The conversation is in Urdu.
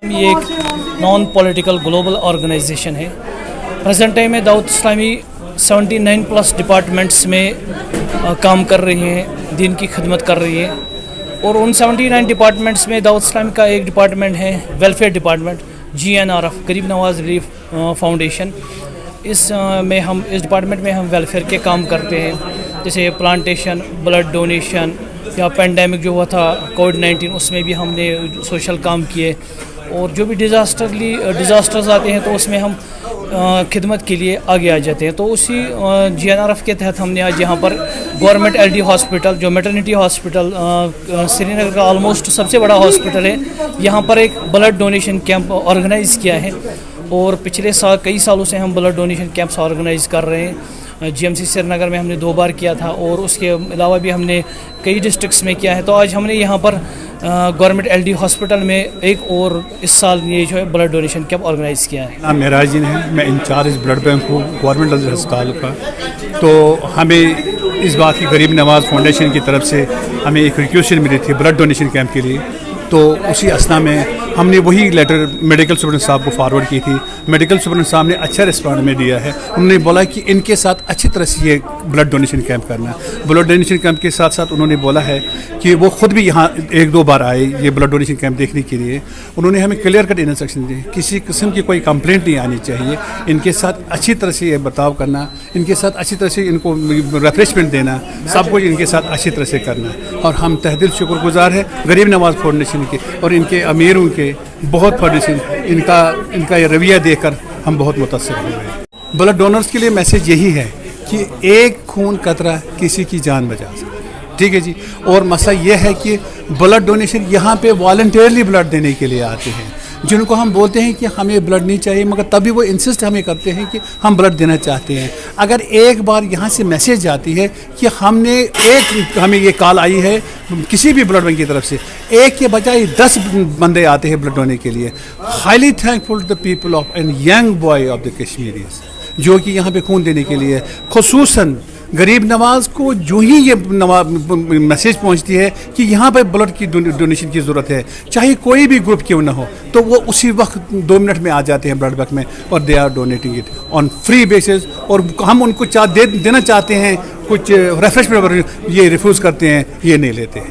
یہ ایک نان پولیٹیکل گلوبل آرگنائزیشن ہے. پریزنٹ ٹائم میں دعوت اسلامی 79+ ڈپارٹمنٹس میں کام کر رہی ہیں, دین کی خدمت کر رہی ہے. اور ان 79 ڈپارٹمنٹس میں دعوت اسلامی کا ایک ڈپارٹمنٹ ہے ویلفیئر ڈپارٹمنٹ, GNRF, غریب نواز ریلیف فاؤنڈیشن. اس ڈپارٹمنٹ میں ہم ویلفیئر کے کام کرتے ہیں, جیسے پلانٹیشن, بلڈ ڈونیشن, یا پینڈیمک جو ہوا تھا کووڈ-19 اس میں بھی ہم نے سوشل کام کیے. اور جو بھی ڈیزاسٹرز آتے ہیں تو اس میں ہم خدمت کے لیے آگے آ جاتے ہیں. تو اسی GNRF کے تحت ہم نے آج یہاں پر گورنمنٹ LD ہاسپٹل, جو میٹرنٹی ہاسپٹل سری نگر کا آلموسٹ سب سے بڑا ہاسپٹل ہے, یہاں پر ایک بلڈ ڈونیشن کیمپ آرگنائز کیا ہے. اور پچھلے کئی سالوں سے ہم بلڈ ڈونیشن کیمپس آرگنائز کر رہے ہیں. GMC سری نگر میں ہم نے 2 بار کیا تھا, اور اس کے علاوہ بھی ہم نے کئی ڈسٹرکٹس میں کیا ہے. تو آج ہم نے یہاں پر گورنمنٹ LD ہاسپٹل میں ایک اور اس سال یہ جو ہے بلڈ ڈونیشن کیمپ آرگنائز کیا ہے. نام معراج دین ہے, میں انچارج بلڈ بینک ہوں گورنمنٹ ہسپتال کا. تو ہمیں اس بات کی غریب نواز فاؤنڈیشن کی طرف سے ہمیں ایک ریکویسٹ ملی تھی بلڈ ڈونیشن کیمپ کے لیے. تو اسی اسنا میں ہم نے وہی لیٹر میڈیکل سپرنٹینڈنٹ صاحب کو فارورڈ کی تھی. میڈیکل سپرنٹینڈنٹ صاحب نے اچھا رسپانس میں دیا ہے. انہوں نے بولا کہ ان کے ساتھ اچھی طرح سے یہ بلڈ ڈونیشن کیمپ کرنا ہے. بلڈ ڈونیشن کیمپ کے ساتھ ساتھ انہوں نے بولا ہے کہ وہ خود بھی یہاں 1-2 بار آئے یہ بلڈ ڈونیشن کیمپ دیکھنے کے لیے. انہوں نے ہمیں کلیئر کٹ انسٹرکشن دی, کسی قسم کی کوئی کمپلینٹ نہیں آنی چاہیے. ان کے ساتھ اچھی طرح سے یہ برتاؤ کرنا, ان کے ساتھ اچھی طرح سے ان کو ریفریشمنٹ دینا, سب کچھ ان کے ساتھ اچھی طرح سے کرنا. اور ہم تہ دل شکر گزار ہیں غریب نواز فاؤنڈیشن کے اور ان کے امیروں کے بہت فاؤنڈیشن ان کا یہ رویہ دیکھ کر ہم بہت متاثر ہوئے ہیں. بلڈ ڈونرز کے لیے میسیج یہی ہے کہ ایک خون قطرہ کسی کی جان بچا سکتا ہے. ٹھیک ہے جی. اور مسئلہ یہ ہے کہ بلڈ ڈونیشن یہاں پہ والنٹیرلی بلڈ دینے کے لیے آتے ہیں, جن کو ہم بولتے ہیں کہ ہمیں بلڈ نہیں چاہیے, مگر تبھی وہ انسسٹ ہمیں کرتے ہیں کہ ہم بلڈ دینا چاہتے ہیں. اگر ایک بار یہاں سے میسیج آتی ہے کہ ہمیں یہ کال آئی ہے کسی بھی بلڈ بینک کی طرف سے, ایک کے بجائے 10 بندے آتے ہیں بلڈ ڈونے کے لیے. Highly thankful to the people of an young boy of the Kashmiris جو کہ یہاں پہ خون دینے کے لیے. خصوصاً غریب نواز کو جو ہی یہ میسیج پہنچتی ہے کہ یہاں پہ بلڈ کی ڈونیشن کی ضرورت ہے, چاہے کوئی بھی گروپ کیوں نہ ہو, تو وہ اسی وقت 2 منٹ میں آ جاتے ہیں بلڈ بینک میں اور they are donating it on free basis. اور ہم ان کو دینا چاہتے ہیں کچھ ریفریشمنٹ, یہ ریفیوز کرتے ہیں, یہ نہیں لیتے ہیں.